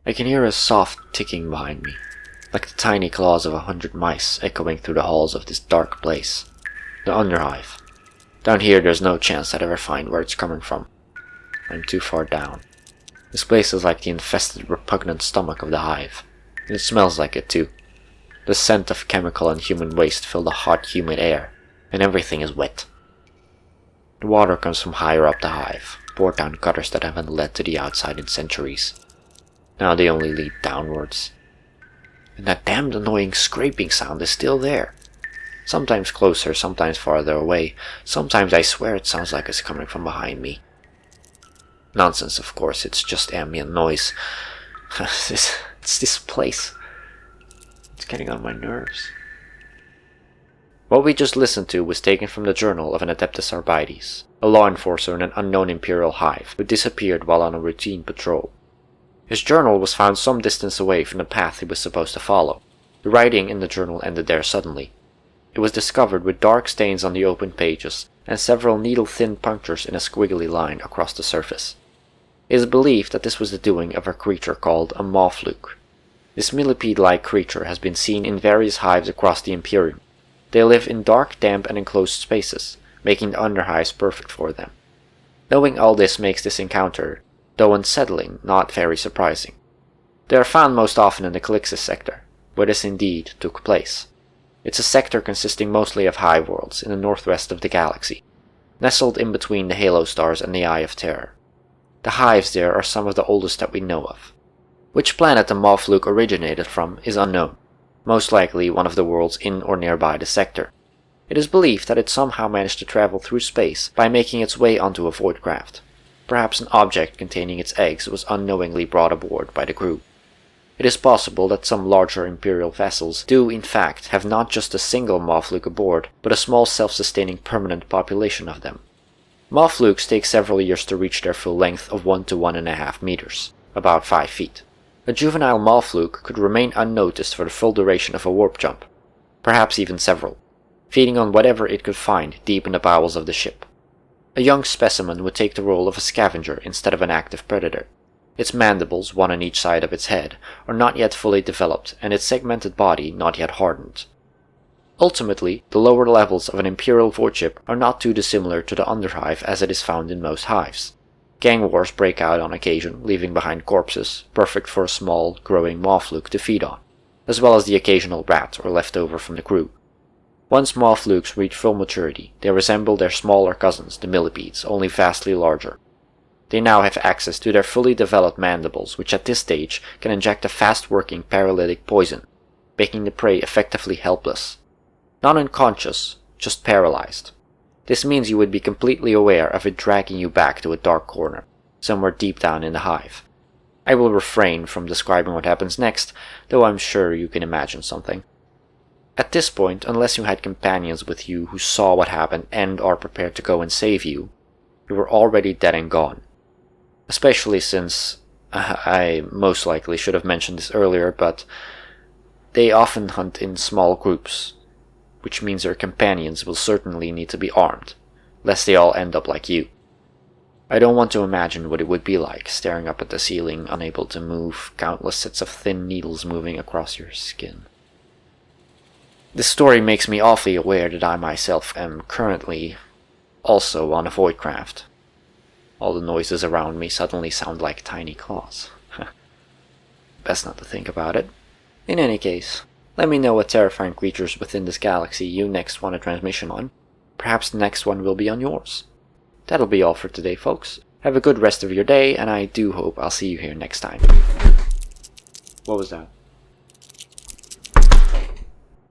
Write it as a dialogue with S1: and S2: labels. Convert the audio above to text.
S1: I can hear a soft ticking behind me, like the tiny claws of 100 mice echoing through the halls of this dark place. The underhive. Down here there's no chance I'd ever find where it's coming from. I'm too far down. This place is like the infested, repugnant stomach of the hive. And it smells like it too. The scent of chemical and human waste fill the hot, humid air, and everything is wet. The water comes from higher up the hive, poured down gutters that haven't led to the outside in centuries. Now they only lead downwards. And that damned annoying scraping sound is still there. Sometimes closer, sometimes farther away. Sometimes I swear it sounds like it's coming from behind me. Nonsense, of course, it's just ambient noise. It's this place. It's getting on my nerves. What we just listened to was taken from the journal of an Adeptus Arbites, a law enforcer in an unknown Imperial hive who disappeared while on a routine patrol. His journal was found some distance away from the path he was supposed to follow. The writing in the journal ended there suddenly. It was discovered with dark stains on the open pages and several needle-thin punctures in a squiggly line across the surface. It is believed that this was the doing of a creature called a Maw-fluke. This millipede-like creature has been seen in various hives across the Imperium. They live in dark, damp, and enclosed spaces, making the underhives perfect for them. Knowing all this makes this encounter, though unsettling, not very surprising. They are found most often in the Calixis sector, where this indeed took place. It's a sector consisting mostly of hive worlds in the northwest of the galaxy, nestled in between the Halo stars and the Eye of Terror. The hives there are some of the oldest that we know of. Which planet the Maw-fluke originated from is unknown, most likely one of the worlds in or nearby the sector. It is believed that it somehow managed to travel through space by making its way onto a void craft. Perhaps an object containing its eggs was unknowingly brought aboard by the crew. It is possible that some larger Imperial vessels do in fact have not just a single Maw-fluke aboard, but a small self-sustaining permanent population of them. Maw-flukes take several years to reach their full length of 1 to 1.5 meters, about 5 feet. A juvenile Maw-fluke could remain unnoticed for the full duration of a warp jump, perhaps even several, feeding on whatever it could find deep in the bowels of the ship. A young specimen would take the role of a scavenger instead of an active predator. Its mandibles, one on each side of its head, are not yet fully developed and its segmented body not yet hardened. Ultimately, the lower levels of an Imperial void ship are not too dissimilar to the underhive as it is found in most hives. Gang wars break out on occasion, leaving behind corpses, perfect for a small, growing Maw-fluke to feed on, as well as the occasional rat or leftover from the crew. Once Maw-flukes reach full maturity, they resemble their smaller cousins, the millipedes, only vastly larger. They now have access to their fully developed mandibles, which at this stage can inject a fast-working paralytic poison, making the prey effectively helpless. Not unconscious, just paralyzed. This means you would be completely aware of it dragging you back to a dark corner, somewhere deep down in the hive. I will refrain from describing what happens next, though I'm sure you can imagine something. At this point, unless you had companions with you who saw what happened and are prepared to go and save you, you were already dead and gone. Especially since, I most likely should have mentioned this earlier, but they often hunt in small groups, which means their companions will certainly need to be armed, lest they all end up like you. I don't want to imagine what it would be like, staring up at the ceiling, unable to move, countless sets of thin needles moving across your skin. This story makes me awfully aware that I myself am currently also on a void craft. All the noises around me suddenly sound like tiny claws. Best not to think about it. In any case, let me know what terrifying creatures within this galaxy you next want a transmission on. Perhaps the next one will be on yours. That'll be all for today, folks. Have a good rest of your day, and I do hope I'll see you here next time. What was that?